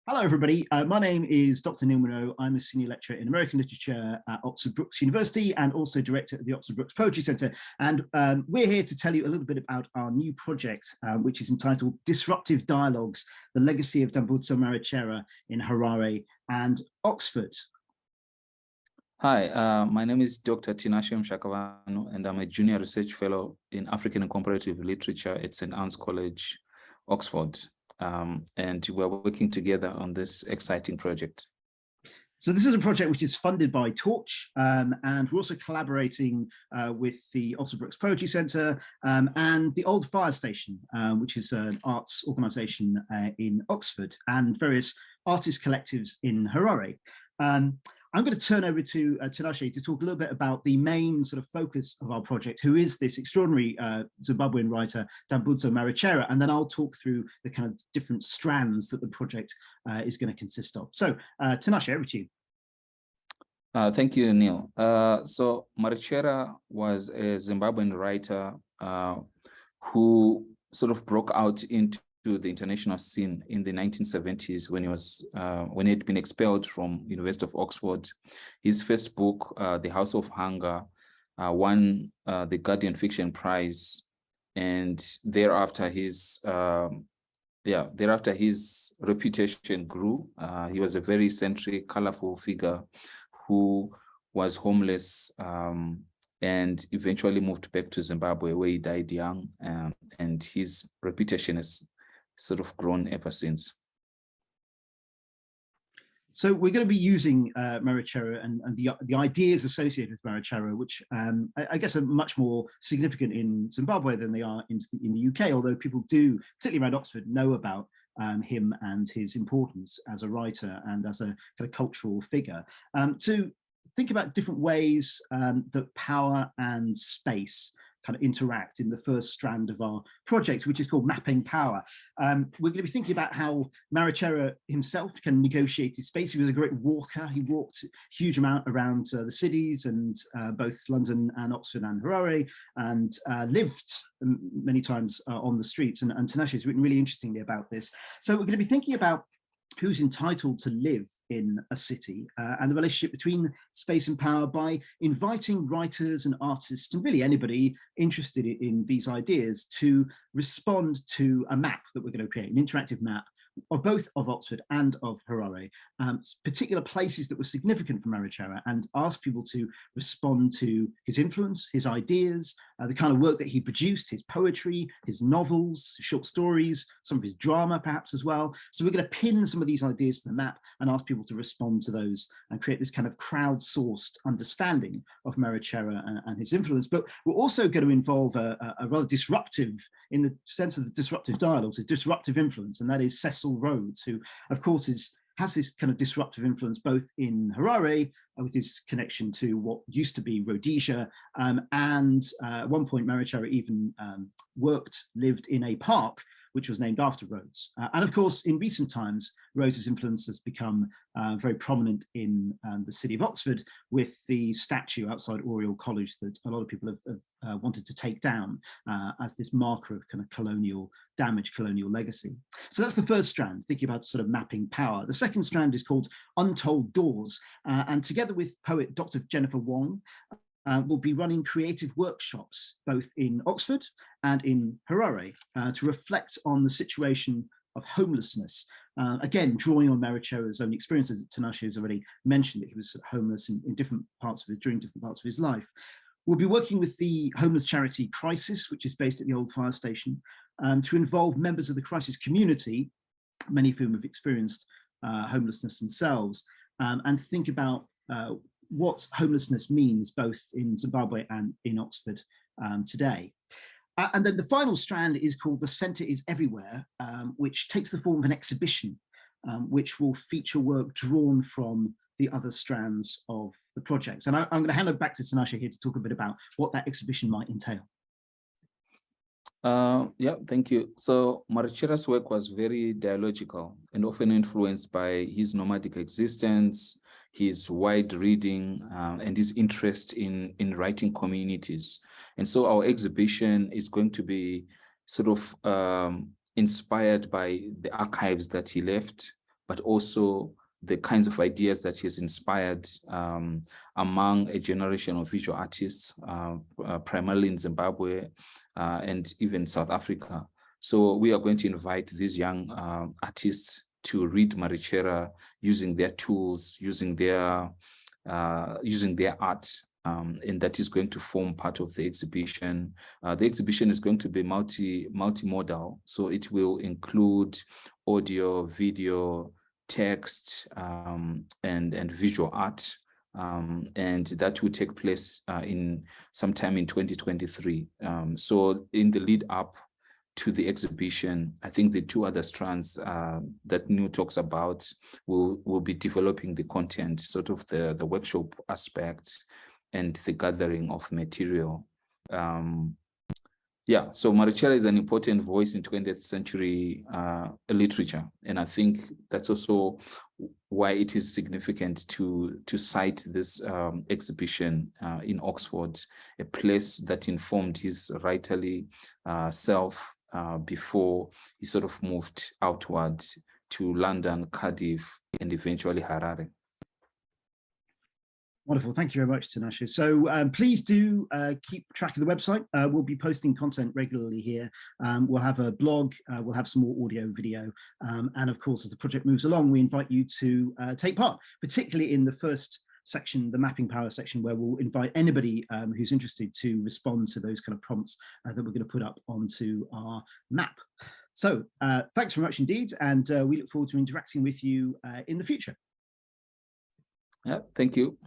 Hello, everybody. My name is Dr Niall Munro. I'm a senior lecturer in American literature at Oxford Brookes University and also director of the Oxford Brookes Poetry Centre. And we're here to tell you a little bit about our new project, which is entitled Disruptive Dialogues, the Legacy of Dambudzo Marechera in Harare and Oxford. Hi, my name is Dr Tinashe Mushakavanhu, and I'm a junior research fellow in African and Comparative Literature at St. Anne's College, Oxford. And we're working together on this exciting project. So this is a project which is funded by Torch, and we're also collaborating with the Oxford Brookes Poetry Centre and the Old Fire Station, which is an arts organisation in Oxford, and various artist collectives in Harare. I'm going to turn over to Tinashe to talk a little bit about the main sort of focus of our project, who is this extraordinary Zimbabwean writer, Dambudzo Marechera, and then I'll talk through the kind of different strands that the project is going to consist of. So, Tinashe, over to you. Thank you, Neil. So Marechera was a Zimbabwean writer who sort of broke out into the international scene in the 1970s when he had been expelled from University of Oxford. His first book, The House of Hunger, won the Guardian Fiction Prize, and thereafter his reputation grew. He was a very eccentric, colorful figure who was homeless and eventually moved back to Zimbabwe, where he died young, and his reputation has sort of grown ever since. So we're going to be using Marechera and the ideas associated with Marechera, which I guess are much more significant in Zimbabwe than they are in the UK, although people do, particularly around Oxford, know about him and his importance as a writer and as a kind of cultural figure. To think about different ways that power and space kind of interact in the first strand of our project, which is called Mapping Power. We're going to be thinking about how Marechera himself can negotiate his space. He was a great walker. He walked a huge amount around the cities and both London and Oxford and Harare, and lived many times on the streets. And Tinashe has written really interestingly about this. So we're going to be thinking about who's entitled to live in a city and the relationship between space and power by inviting writers and artists and really anybody interested in these ideas to respond to a map that we're going to create, an interactive map of both of Oxford and of Harare, particular places that were significant for Marechera, and ask people to respond to his influence, his ideas, the kind of work that he produced, his poetry, his novels, short stories, some of his drama perhaps as well. So we're going to pin some of these ideas to the map and ask people to respond to those and create this kind of crowdsourced understanding of Marechera and his influence. But we're also going to involve a rather disruptive, in the sense of the disruptive dialogues, a disruptive influence, and that is Cecil Rhodes, who of course has this kind of disruptive influence both in Harare with his connection to what used to be Rhodesia, and at one point Marechera even lived in a park which was named after Rhodes. And of course, in recent times, Rhodes's influence has become very prominent in the city of Oxford with the statue outside Oriel College that a lot of people have wanted to take down as this marker of kind of colonial damage, colonial legacy. So that's the first strand, thinking about sort of mapping power. The second strand is called Untold Doors, and together with poet Dr Jennifer Wong, we'll be running creative workshops both in Oxford and in Harare to reflect on the situation of homelessness. Again, drawing on Marechera's own experiences that Tinashe has already mentioned, that he was homeless in different parts of during different parts of his life. We'll be working with the homeless charity Crisis, which is based at the Old Fire Station, to involve members of the crisis community, many of whom have experienced homelessness themselves, and think about what homelessness means both in Zimbabwe and in Oxford today. And then the final strand is called The Centre is Everywhere, which takes the form of an exhibition, which will feature work drawn from the other strands of the project. And I'm going to hand it back to Tinashe here to talk a bit about what that exhibition might entail. Yeah, thank you. So Marechera's work was very dialogical and often influenced by his nomadic existence, his wide reading, and his interest in writing communities. And so our exhibition is going to be sort of inspired by the archives that he left, but also the kinds of ideas that he has inspired among a generation of visual artists, primarily in Zimbabwe and even South Africa. So we are going to invite these young artists to read Marechera using their tools, using their art, and that is going to form part of the exhibition. The exhibition is going to be multimodal, so it will include audio, video, text, and visual art, and that will take place in sometime in 2023. So in the lead up to the exhibition, I think the two other strands that Niall talks about will be developing the content, sort of the workshop aspect and the gathering of material. Yeah, so Marechera is an important voice in 20th century literature, and I think that's also why it is significant to cite this exhibition in Oxford, a place that informed his writerly self before he sort of moved outward to London, Cardiff, and eventually Harare. Wonderful. Thank you very much, Tinashe. So please do keep track of the website. We'll be posting content regularly here. We'll have a blog, we'll have some more audio, video. And of course, as the project moves along, we invite you to take part, particularly in the first section, the mapping power section, where we'll invite anybody who's interested to respond to those kind of prompts that we're going to put up onto our map. So thanks very much indeed. And we look forward to interacting with you in the future. Yeah, thank you.